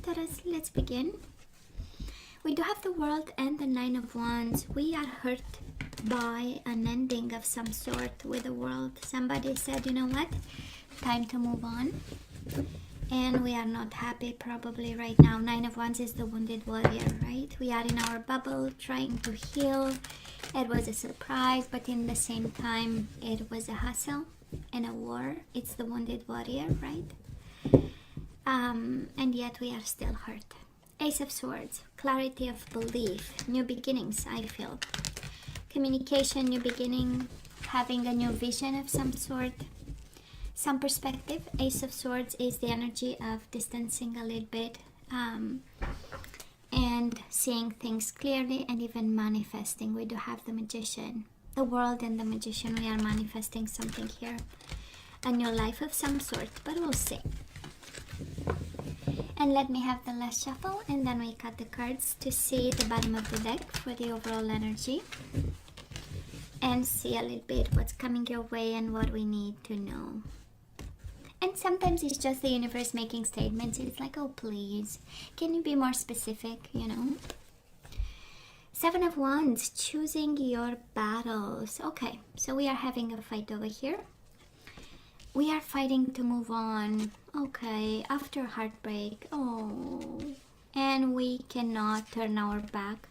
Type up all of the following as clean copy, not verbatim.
Taurus, let's begin. We do have the World and the Nine of Wands. We are hurt by an ending of some sort with the World. Somebody said, you know what, time to move on. And we are not happy probably right now. Nine of Wands is the wounded warrior, right? We are in our bubble trying to heal. It was a surprise, but in the same time, it was a hustle and a war. It's the wounded warrior, right? And yet we are still hurt. Ace of Swords, clarity of belief, new beginnings, I feel. Communication, new beginning, having a new vision of some sort, some perspective. Ace of Swords is the energy of distancing a little bit and seeing things clearly and even manifesting. We do have the Magician, the World and the Magician. We are manifesting something here, a new life of some sort, but we'll see. And let me have the last shuffle, and then we cut the cards to see the bottom of the deck for the overall energy and see a little bit what's coming your way and what we need to know. And sometimes it's just the universe making statements. It's like, oh please, can you be more specific, you know? Seven of Wands, choosing your battles. Okay, so we are having a fight over here. We are fighting to move on. Okay, after heartbreak. Oh, and we cannot turn our back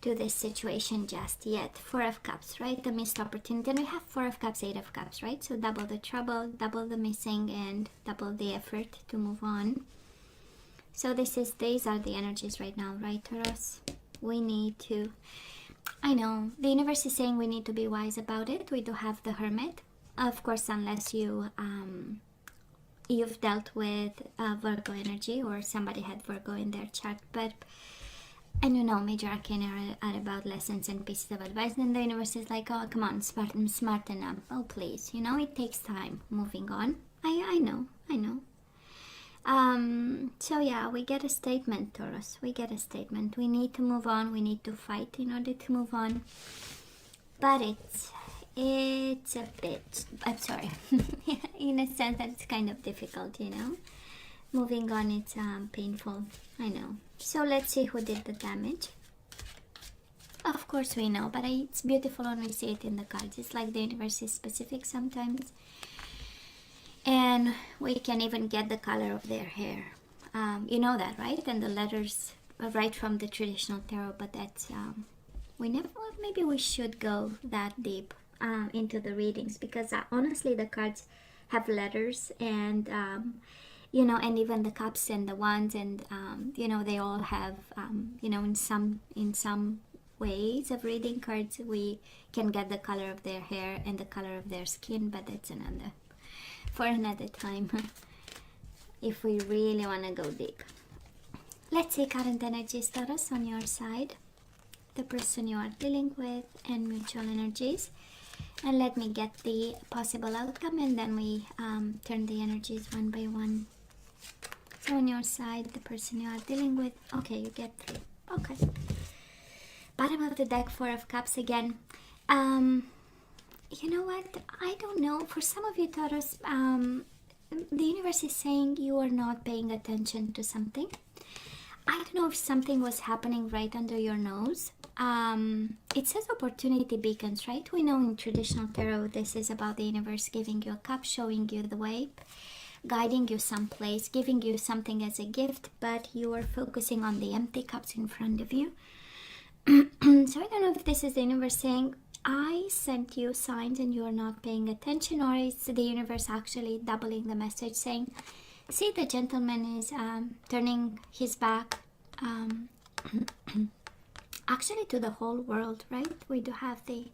to this situation just yet. Four of Cups, right? The missed opportunity. And we have Four of Cups, Eight of Cups, right? So double the trouble, double the missing, and double the effort to move on. So these are the energies right now, right, Taurus? We need to, I know, the universe is saying we need to be wise about it. We do have the Hermit. Of course, unless you've dealt with Virgo energy or somebody had Virgo in their chart, but and you know, major arcana are about lessons and pieces of advice, and the universe is like, oh come on, smarten up, oh please, you know, it takes time moving on. I know. So yeah, we get a statement, Taurus. We get a statement. We need to move on. We need to fight in order to move on. But it's a bit, I'm sorry, in a sense that it's kind of difficult, you know. Moving on, it's painful, I know. So let's see who did the damage. Of course we know, but it's beautiful when we see it in the cards. It's like the universe is specific sometimes. And we can even get the color of their hair. You know that, right? And the letters are right from the traditional tarot, but that's, maybe we should go that deep into the readings, because honestly the cards have letters, and you know, and even the cups and the wands, and you know, they all have you know, in some ways of reading cards we can get the color of their hair and the color of their skin, but that's for another time if we really want to go deep. Let's see current energies, Taurus, on your side, the person you are dealing with, and mutual energies. And let me get the possible outcome, and then we turn the energies one by one. So on your side, the person you are dealing with, okay, you get 3. Okay. Bottom of the deck, Four of Cups again. You know what? I don't know. For some of you, Taurus, the universe is saying you are not paying attention to something. I don't know if something was happening right under your nose. It says opportunity beacons, right? We know in traditional tarot this is about the universe giving you a cup, showing you the way, guiding you someplace, giving you something as a gift, but you are focusing on the empty cups in front of you. So I don't know if this is the universe saying, I sent you signs and you are not paying attention, or is the universe actually doubling the message, saying, see, the gentleman is turning his back actually to the whole world, right? We do have the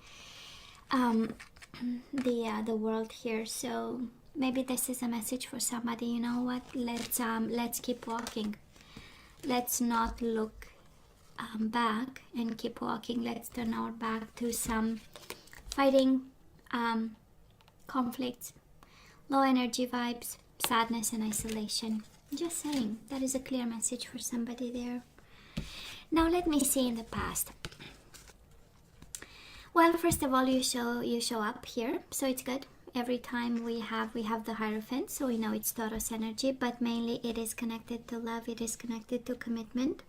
world here, so maybe this is a message for somebody. You know what? Let's keep walking. Let's not look back and keep walking. Let's turn our back to some fighting, conflicts, low energy vibes, sadness and isolation. Just saying, that is a clear message for somebody there. Now let me see in the past. Well, first of all, you show up here, so it's good. every time we have the Hierophant, so we know it's Taurus energy, but mainly it is connected to love, it is connected to commitment.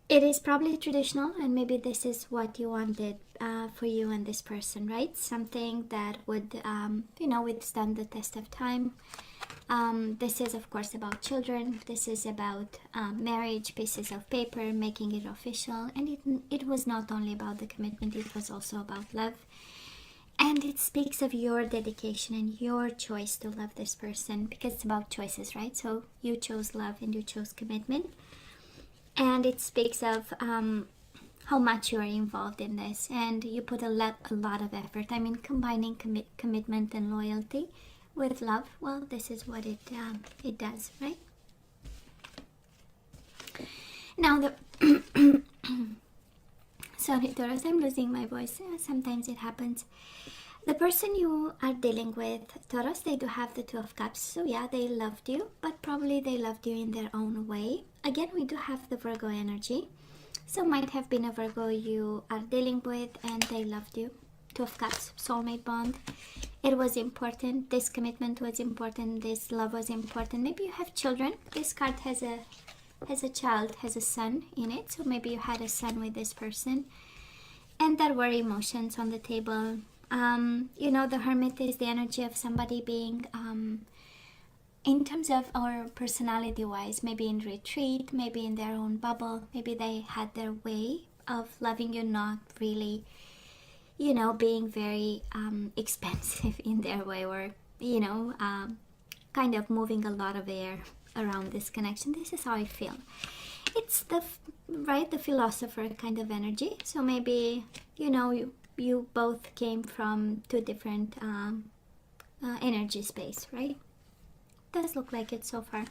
It is probably traditional, and maybe this is what you wanted for you and this person, right? Something that would, withstand the test of time. This is, of course, about children. This is about marriage, pieces of paper, making it official. And it was not only about the commitment, it was also about love. And it speaks of your dedication and your choice to love this person, because it's about choices, right? So you chose love and you chose commitment. And it speaks of how much you are involved in this, and you put a lot of effort. I mean, combining commitment and loyalty with love, well, this is what it does, right? Now the sorry, Taurus, I'm losing my voice. Sometimes it happens. The person you are dealing with, Taurus, they do have the Two of Cups. So yeah, they loved you, but probably they loved you in their own way. Again, we do have the Virgo energy. So might have been a Virgo you are dealing with and they loved you. Two of Cups, soulmate bond. It was important. This commitment was important. This love was important. Maybe you have children. This card has a child, has a son in it. So maybe you had a son with this person. And there were emotions on the table. The Hermit is the energy of somebody being, in terms of our personality wise, maybe in retreat, maybe in their own bubble, maybe they had their way of loving you, not really, being very expensive in their way, or, kind of moving a lot of air around this connection. This is how I feel. It's the philosopher kind of energy. So maybe, you both came from two different energy space, right? Does look like it so far.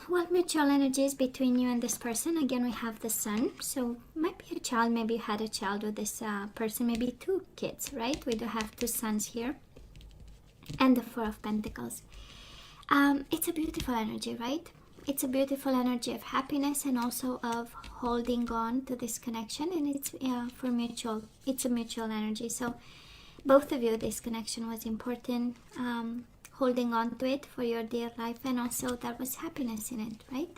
What mutual energies between you and this person? Again, we have the Sun. So might be a child. Maybe you had a child with this person. Maybe two kids, right? We do have two suns here. And the Four of Pentacles. It's a beautiful energy, right? It's a beautiful energy of happiness and also of holding on to this connection, and it's it's a mutual energy. So both of you, this connection was important, holding on to it for your dear life, and also there was happiness in it, right?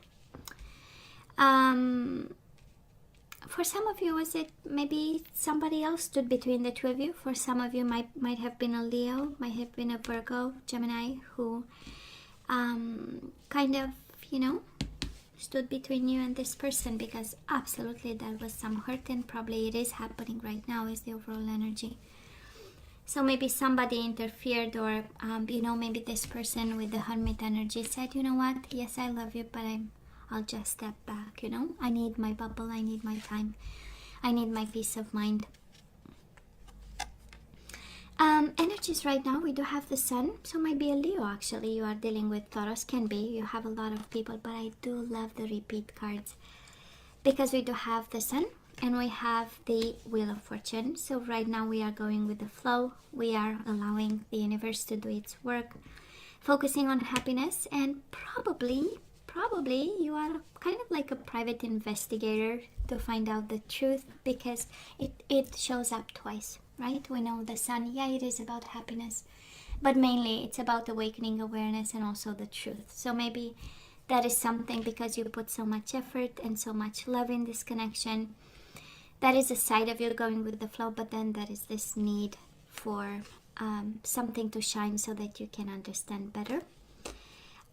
For some of you, was it maybe somebody else stood between the two of you? For some of you, might have been a Leo, might have been a Virgo, Gemini, who kind of stood between you and this person, because absolutely there was some hurt, and probably it is happening right now, is the overall energy. So maybe somebody interfered, or maybe this person with the Hermit energy said, you know what, yes, I love you, but I'll just step back. I need my bubble, I need my time, I need my peace of mind. Energies right now, we do have the Sun, so might be a Leo actually you are dealing with. Taurus, can be, you have a lot of people, but I do love the repeat cards because we do have the Sun and we have the Wheel of Fortune. So right now we are going with the flow, we are allowing the universe to do its work, focusing on happiness, and probably you are kind of like a private investigator to find out the truth, because it shows up twice, right? We know the Sun, yeah, it is about happiness, but mainly it's about awakening awareness and also the truth. So maybe that is something, because you put so much effort and so much love in this connection, that is a side of you going with the flow, but then there is this need for something to shine so that you can understand better.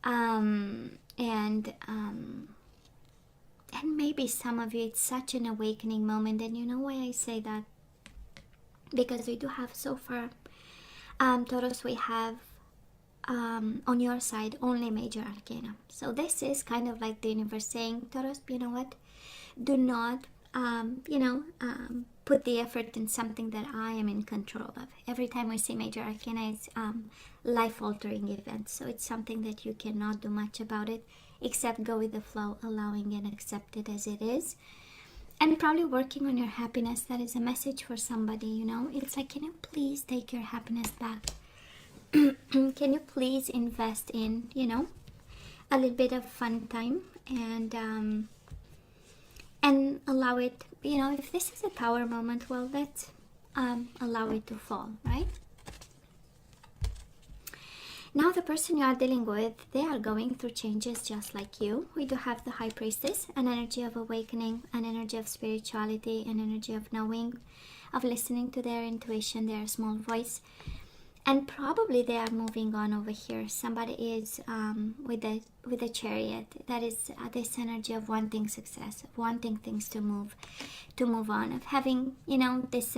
And maybe some of you, it's such an awakening moment. And you know why I say that? Because we do have so far, Taurus, we have on your side only major arcana. So this is kind of like the universe saying, Taurus, you know what? Do not, put the effort in something that I am in control of. Every time we see major arcana, it's life-altering events. So it's something that you cannot do much about it, except go with the flow, allowing and accept it as it is. And probably working on your happiness. That is a message for somebody, It's like, can you please take your happiness back? Can you please invest in, a little bit of fun time, and allow it, if this is a power moment, well, allow it to fall, right? Now the person you are dealing with, they are going through changes just like you. We do have the High Priestess, an energy of awakening, an energy of spirituality, an energy of knowing, of listening to their intuition, their small voice. And probably they are moving on over here. Somebody is with the Chariot. That is this energy of wanting success, of wanting things to move on, of having, you know, this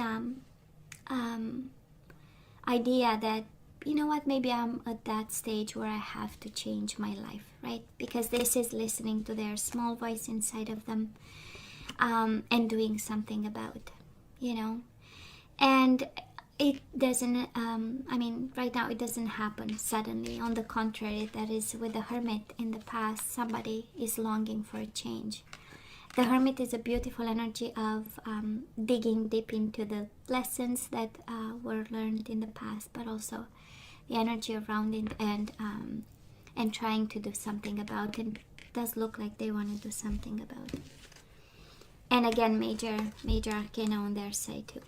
idea that, you know what, maybe I'm at that stage where I have to change my life, right? Because this is listening to their small voice inside of them, and doing something about, you know. And it doesn't, I mean, right now it doesn't happen suddenly. On the contrary, that is with the Hermit in the past, somebody is longing for a change. The Hermit is a beautiful energy of digging deep into the lessons that were learned in the past, but also the energy around it, and trying to do something about it. It does look like they want to do something about it. And again, major arcana on their side too.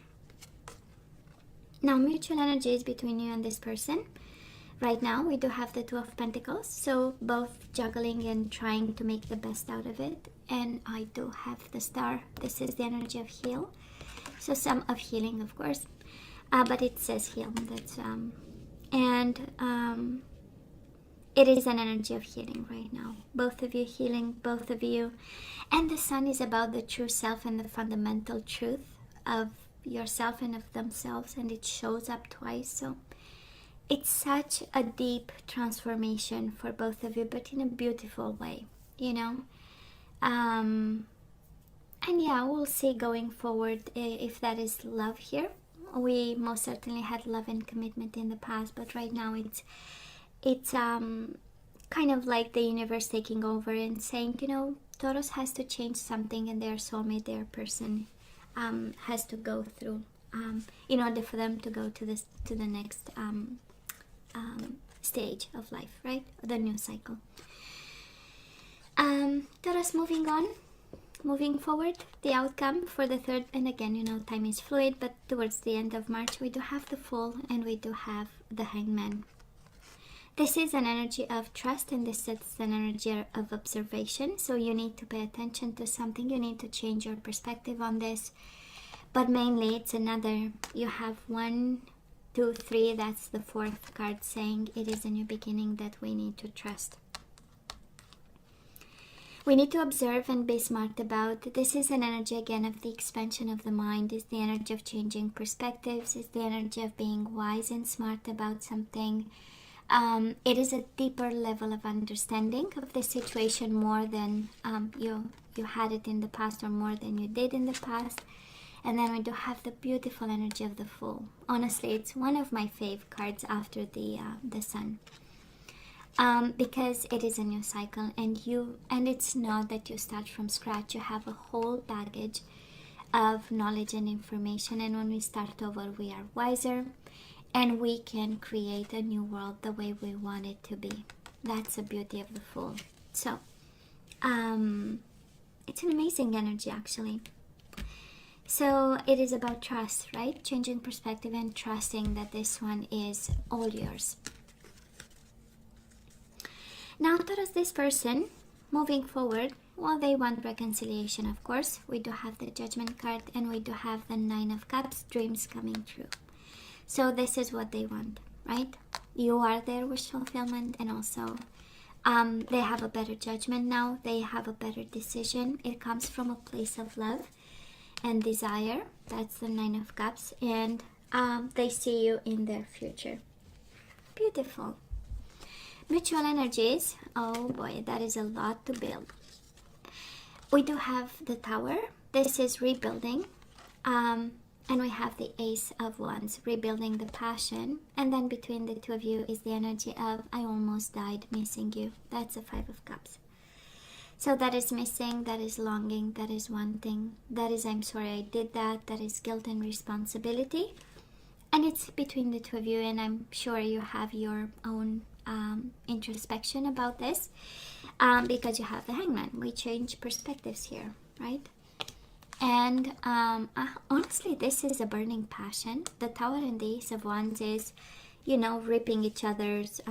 Now, mutual energy is between you and this person. Right now, we do have the Two of Pentacles, so both juggling and trying to make the best out of it. And I do have the Star. This is the energy of heal. So some of healing, of course, but it says heal. That's it is an energy of healing right now. Both of you healing, both of you. And the Sun is about the true self and the fundamental truth of yourself and of themselves, and it shows up twice. So it's such a deep transformation for both of you, but in a beautiful way, you know. And yeah, we'll see going forward if that is love here. We most certainly had love and commitment in the past, but right now it's kind of like the universe taking over and saying, you know, Taurus has to change something, and their soulmate, their person, has to go through in order for them to go to the next stage of life, right? The new cycle. Taurus, moving forward, the outcome for the third, and again, you know, time is fluid, but towards the end of March, we do have the Fool and we do have the Hangman. This is an energy of trust, and this is an energy of observation. So you need to pay attention to something. You need to change your perspective on this. But mainly, it's another. You have 1, 2, 3. That's the fourth card saying it is a new beginning that we need to trust. We need to observe and be smart about. This is an energy again of the expansion of the mind. It's the energy of changing perspectives. It's the energy of being wise and smart about something. It is a deeper level of understanding of the situation, more than you had it in the past, or more than you did in the past. And then we do have the beautiful energy of the Fool. Honestly, it's one of my fave cards after the Sun, because it is a new cycle, and it's not that you start from scratch. You have a whole baggage of knowledge and information, and when we start over, we are wiser. And we can create a new world the way we want it to be. That's the beauty of the Fool. So, it's an amazing energy, actually. So, it is about trust, right? Changing perspective and trusting that this one is all yours. Now, towards this person, moving forward, well, they want reconciliation, of course. We do have the Judgment card, and we do have the Nine of Cups, dreams coming true. So this is what they want, right? You are their wish fulfillment, and also they have a better judgment now. They have a better decision. It comes from a place of love and desire. That's the Nine of Cups, and they see you in their future. Beautiful. Mutual energies. Oh boy, that is a lot to build. We do have the Tower. This is rebuilding. And we have the Ace of Wands, rebuilding the passion. And then between the two of you is the energy of, I almost died missing you. That's a Five of Cups. So that is missing, that is longing, that is wanting, that is I'm sorry I did that, that is guilt and responsibility. And it's between the two of you, and I'm sure you have your own introspection about this, because you have the Hangman. We change perspectives here, right? And honestly, this is a burning passion. The Tower and the Ace of Wands is, you know, ripping each other's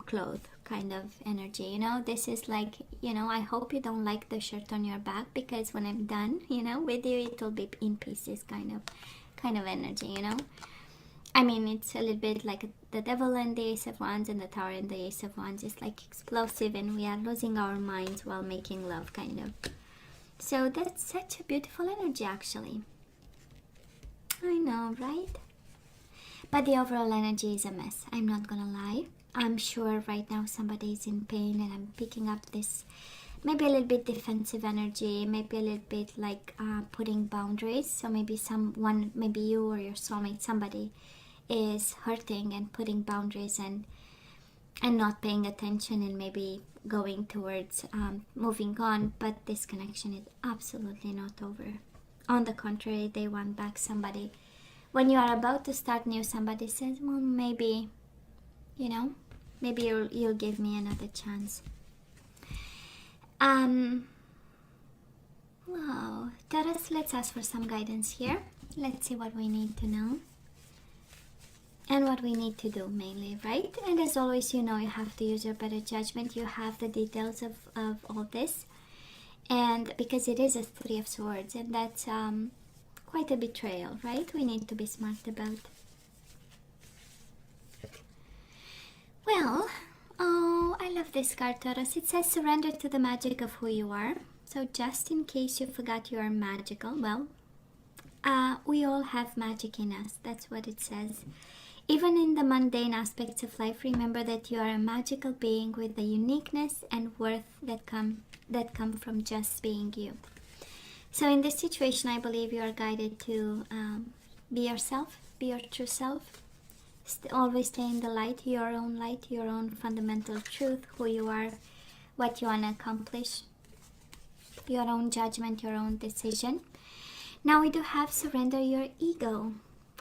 clothes kind of energy. You know, this is like, you know, I hope you don't like the shirt on your back, because when I'm done, you know, with you, it will be in pieces kind of energy, you know. I mean, it's a little bit like the Devil and the Ace of Wands, and the Tower and the Ace of Wands is like explosive, and we are losing our minds while making love kind of. So that's such a beautiful energy, actually. I know, right? But the overall energy is a mess. I'm not gonna lie. I'm sure right now somebody is in pain, and I'm picking up this maybe a little bit defensive energy, maybe a little bit like putting boundaries. So maybe someone, maybe you or your soulmate, somebody is hurting and putting boundaries and not paying attention, and maybe going towards moving on. But this connection is absolutely not over. On the contrary, they want back somebody. When you are about to start new, somebody says, well, maybe, you know, maybe you'll give me another chance. Wow, Taurus, let's ask for some guidance here. Let's see what we need to know and what we need to do mainly, right? And as always, you know, you have to use your better judgment. You have the details of all this, and because it is a Three of Swords, and that's quite a betrayal, right? We need to be smart about. Well, oh, I love this card, Taurus. It says surrender to the magic of who you are. So just in case you forgot you are magical, well, we all have magic in us. That's what it says. Even in the mundane aspects of life, remember that you are a magical being with the uniqueness and worth that come from just being you. So in this situation, I believe you are guided to be yourself, be your true self. Always stay in the light, your own fundamental truth, who you are, what you want to accomplish, your own judgment, your own decision. Now we do have surrender your ego.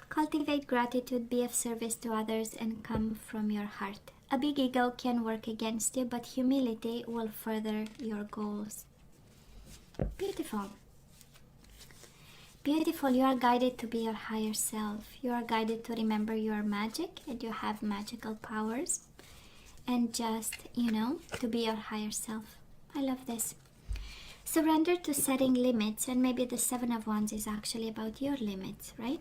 Cultivate gratitude, be of service to others, and come from your heart. A big ego can work against you, but humility will further your goals. Beautiful. Beautiful. You are guided to be your higher self. You are guided to remember your magic, and you have magical powers. And just, you know, to be your higher self. I love this. Surrender to setting limits, and maybe the Seven of Wands is actually about your limits, right?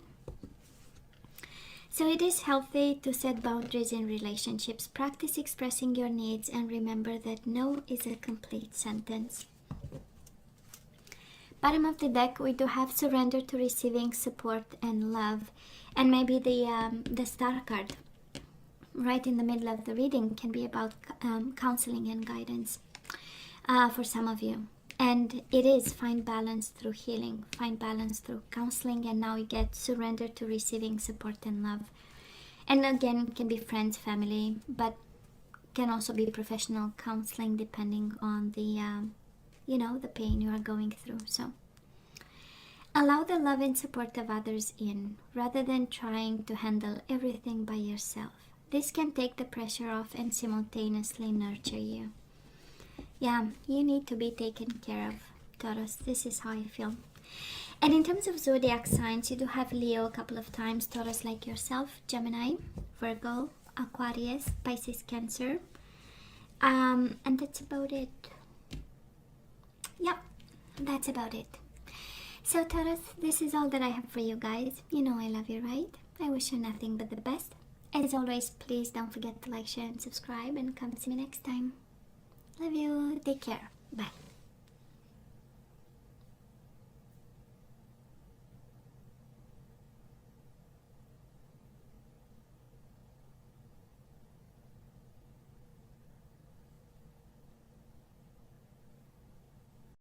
So it is healthy to set boundaries in relationships. Practice expressing your needs, and remember that no is a complete sentence. Bottom of the deck, we do have surrender to receiving support and love. And maybe the star card right in the middle of the reading can be about counseling and guidance for some of you. And it is find balance through healing, find balance through counseling, and now you get surrender to receiving support and love. And again, it can be friends, family, but can also be professional counseling depending on the, the pain you are going through. So allow the love and support of others in, rather than trying to handle everything by yourself. This can take the pressure off and simultaneously nurture you. Yeah, you need to be taken care of, Taurus. This is how I feel. And in terms of zodiac signs, you do have Leo a couple of times, Taurus like yourself, Gemini, Virgo, Aquarius, Pisces, Cancer. And that's about it. Yep, that's about it. So Taurus, this is all that I have for you guys. You know I love you, right? I wish you nothing but the best. As always, please don't forget to like, share, and subscribe, and come see me next time. Love you. Take care. Bye.